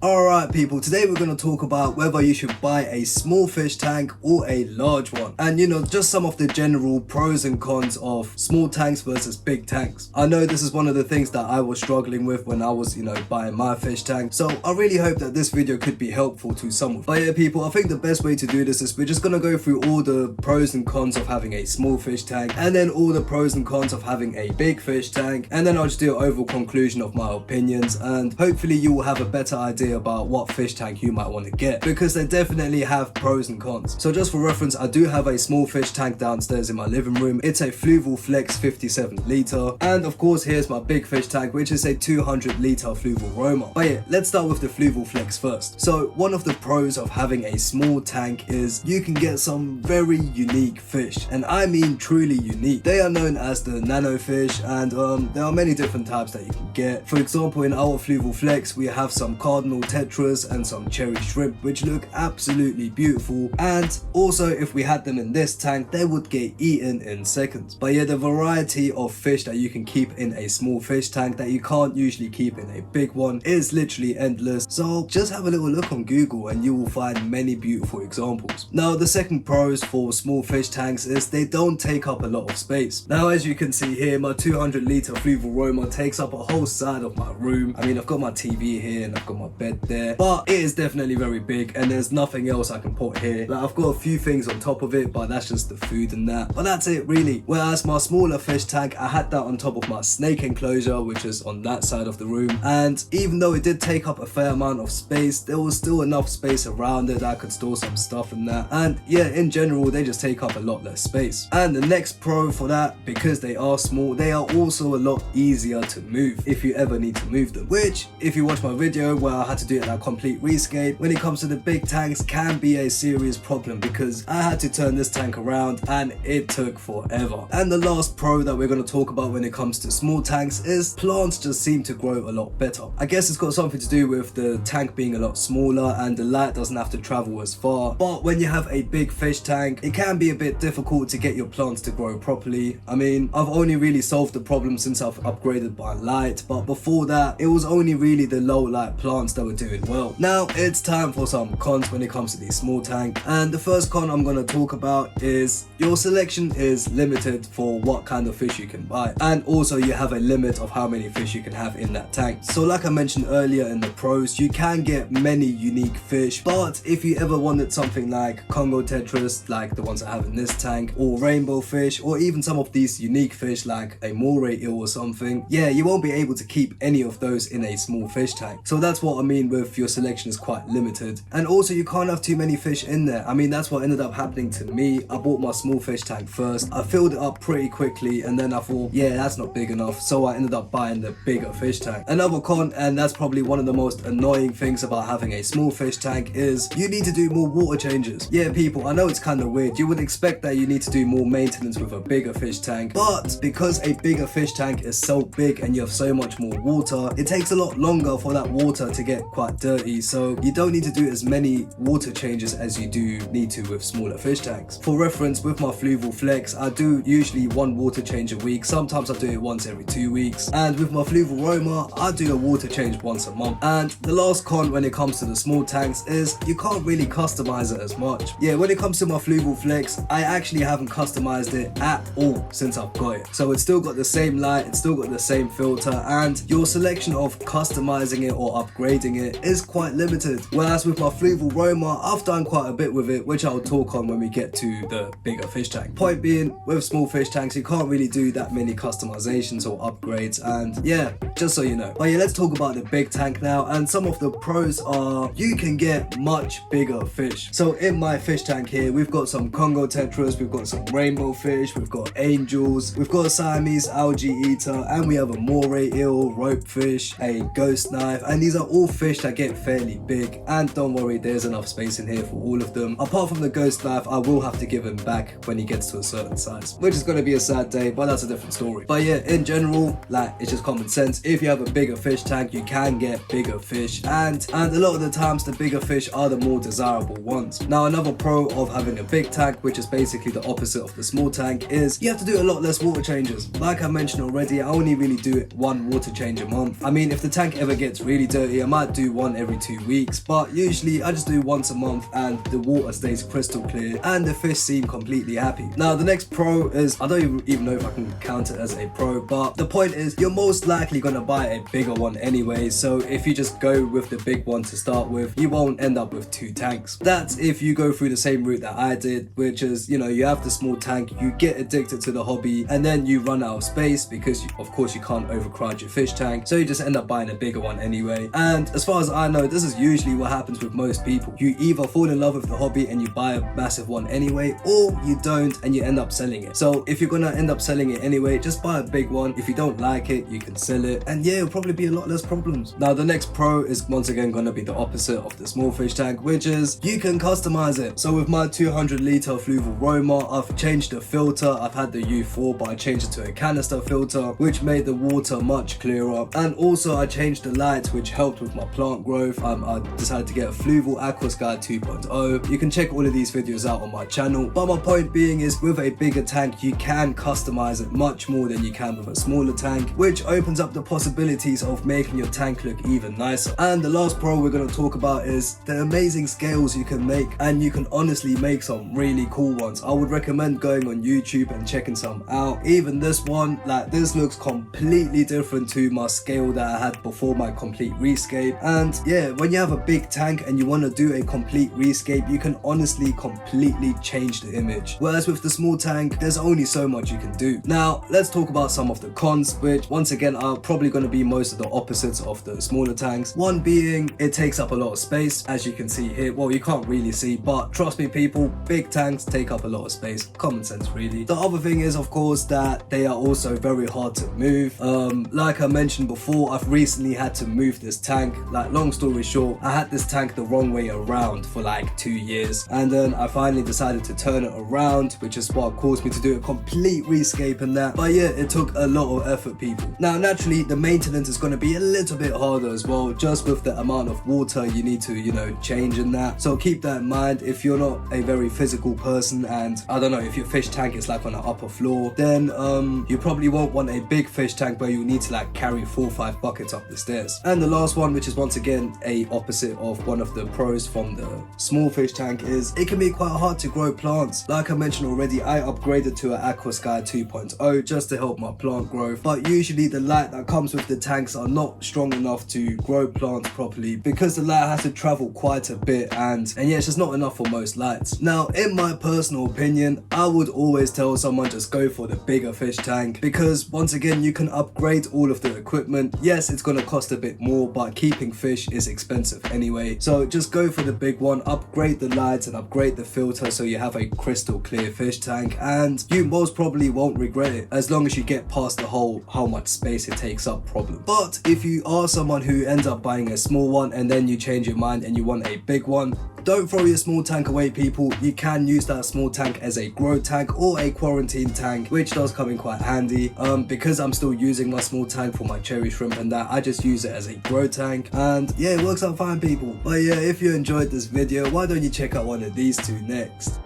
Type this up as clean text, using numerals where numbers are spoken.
Alright people, today we're going to talk about whether you should buy a small fish tank or a large one. And just some of the general pros and cons of small tanks versus big tanks. I know this is one of the things that I was struggling with when I was, buying my fish tank. So I really hope that this video could be helpful to someone. But yeah people, I think the best way to do this is we're just going to go through all the pros and cons of having a small fish tank, and then all the pros and cons of having a big fish tank, and then I'll just do an overall conclusion of my opinions, and hopefully you will have a better idea about what fish tank you might want to get, because they definitely have pros and cons. So just for reference, I do have a small fish tank downstairs in my living room. It's a Fluval Flex 57 litre, and of course here's my big fish tank, which is a 200 litre Fluval Roma. But yeah, let's start with the Fluval Flex first. So one of the pros of having a small tank is you can get some very unique fish, and I mean truly unique. They are known as the nano fish, and there are many different types that you can get. For example, in our Fluval Flex we have some cardinal tetras and some cherry shrimp, which look absolutely beautiful, and also if we had them in this tank they would get eaten in seconds. But yeah, the variety of fish that you can keep in a small fish tank that you can't usually keep in a big one is literally endless. So just have a little look on Google and you will find many beautiful examples. Now the second pros for small fish tanks is they don't take up a lot of space. Now as you can see here, my 200 litre Fluval Roma takes up a whole side of my room. I mean, I've got my TV here and I've got my bed there, but it is definitely very big and there's nothing else I can put here. Like, I've got a few things on top of it, but that's just the food and that, but that's it really. Whereas my smaller fish tank, I had that on top of my snake enclosure, which is on that side of the room, and even though it did take up a fair amount of space, there was still enough space around it that I could store some stuff in that. And yeah, in general they just take up a lot less space. And the next pro for that, because they are small, they are also a lot easier to move if you ever need to move them, which if you watch my video where I had to do it at complete rescale, when it comes to the big tanks, can be a serious problem, because I had to turn this tank around and it took forever. And the last pro that we're going to talk about when it comes to small tanks is plants just seem to grow a lot better. I guess it's got something to do with the tank being a lot smaller and the light doesn't have to travel as far, but when you have a big fish tank it can be a bit difficult to get your plants to grow properly. I mean, I've only really solved the problem since I've upgraded my light, but before that it was only really the low light plants that were doing well. Now it's time for some cons when it comes to the small tank, and the first con I'm going to talk about is your selection is limited for what kind of fish you can buy, and also you have a limit of how many fish you can have in that tank. So like I mentioned earlier in the pros, you can get many unique fish, but if you ever wanted something like Congo tetras like the ones I have in this tank, or rainbow fish, or even some of these unique fish like a moray eel or something, yeah, you won't be able to keep any of those in a small fish tank. So that's what I mean with your selection is quite limited. And also you can't have too many fish in there. I mean, that's what ended up happening to me. I bought my small fish tank first, I filled it up pretty quickly, and then I thought, yeah, that's not big enough, so I ended up buying the bigger fish tank. Another con, and that's probably one of the most annoying things about having a small fish tank, is you need to do more water changes. Yeah people, I know it's kind of weird, you would expect that you need to do more maintenance with a bigger fish tank, but because a bigger fish tank is so big and you have so much more water, it takes a lot longer for that water to get quite dirty, so you don't need to do as many water changes as you do need to with smaller fish tanks. For reference, with my Fluval Flex I do usually one water change a week, sometimes I do it once every 2 weeks, and with my Fluval Roma I do a water change once a month. And the last con when it comes to the small tanks is you can't really customize it as much. Yeah, when it comes to my Fluval Flex, I actually haven't customized it at all since I've got it. So it's still got the same light, it's still got the same filter, and your selection of customizing it or upgrading it is quite limited. Whereas with my Fluval Roma, I've done quite a bit with it, which I'll talk on when we get to the bigger fish tank. Point being, with small fish tanks you can't really do that many customizations or upgrades, and yeah, just so you know. But yeah, let's talk about the big tank now, and some of the pros are you can get much bigger fish. So in my fish tank here, we've got some Congo tetras, we've got some rainbow fish, we've got angels, we've got a Siamese algae eater, and we have a moray eel, rope fish, a ghost knife, and these are all fish that get fairly big, and don't worry, there's enough space in here for all of them. Apart from the ghost knife, I will have to give him back when he gets to a certain size, which is going to be a sad day, but that's a different story. But yeah, in general, like, it's just common sense. If you have a bigger fish tank, you can get bigger fish, and a lot of the times the bigger fish are the more desirable ones. Now another pro of having a big tank, which is basically the opposite of the small tank, is you have to do a lot less water changes. Like I mentioned already, I only really do one water change a month. I mean, if the tank ever gets really dirty, I might might do one every 2 weeks, but usually I just do once a month and the water stays crystal clear and the fish seem completely happy. Now the next pro is, I don't even know if I can count it as a pro, but the point is you're most likely gonna buy a bigger one anyway, so if you just go with the big one to start with, you won't end up with 2 tanks. That's if you go through the same route that I did, which is, you know, you have the small tank, you get addicted to the hobby, and then you run out of space because of course you can't overcrowd your fish tank, so you just end up buying a bigger one anyway. And as far as I know, this is usually what happens with most people. You either fall in love with the hobby and you buy a massive one anyway, or you don't and you end up selling it. So if you're gonna end up selling it anyway, just buy a big one. If you don't like it, you can sell it, and yeah, it'll probably be a lot less problems. Now the next pro is once again gonna be the opposite of the small fish tank, which is you can customize it. So with my 200 litre Fluval Roma, I've changed the filter. I've had the U4, but I changed it to a canister filter, which made the water much clearer. And also I changed the lights, which helped with my plant growth. I decided to get a Fluval Aqua Sky 2.0. You can check all of these videos out on my channel, but my point being is with a bigger tank you can customize it much more than you can with a smaller tank, which opens up the possibilities of making your tank look even nicer. And the last pro we're going to talk about is the amazing scales you can make, and you can honestly make some really cool ones. I would recommend going on YouTube and checking some out. Even this one, like, this looks completely different to my scale that I had before my complete rescape. And yeah, when you have a big tank and you want to do a complete rescape, you can honestly completely change the image, whereas with the small tank there's only so much you can do. Now let's talk about some of the cons, which once again are probably going to be most of the opposites of the smaller tanks. One being it takes up a lot of space, as you can see here. Well, you can't really see, but trust me people, big tanks take up a lot of space. Common sense really. The other thing is of course that they are also very hard to move. Like I mentioned before, I've recently had to move this tank. Like, long story short, I had this tank the wrong way around for like 2 years, and then I finally decided to turn it around, which is what caused me to do a complete rescape and that. But yeah, it took a lot of effort people. Now naturally the maintenance is going to be a little bit harder as well, just with the amount of water you need to, you know, change in that. So keep that in mind. If you're not a very physical person, and I don't know, if your fish tank is like on an upper floor, then you probably won't want a big fish tank where you need to like carry 4 or 5 buckets up the stairs. And the last one, which is once again a opposite of one of the pros from the small fish tank, is it can be quite hard to grow plants. Like I mentioned already, I upgraded to an Aqua Sky 2.0 just to help my plant growth, but usually the light that comes with the tanks are not strong enough to grow plants properly because the light has to travel quite a bit, and yeah, it's just not enough for most lights. Now in my personal opinion, I would always tell someone just go for the bigger fish tank, because once again you can upgrade all of the equipment. Yes, it's going to cost a bit more, but keeping fish is expensive anyway, so just go for the big one, upgrade the lights and upgrade the filter so you have a crystal clear fish tank, and you most probably won't regret it as long as you get past the whole how much space it takes up problem. But if you are someone who ends up buying a small one and then you change your mind and you want a big one, don't throw your small tank away people. You can use that small tank as a grow tank or a quarantine tank, which does come in quite handy. Because I'm still using my small tank for my cherry shrimp and that, I just use it as a grow tank, and yeah, it works out fine people. But yeah, if you enjoyed this video, why don't you check out one of these two next.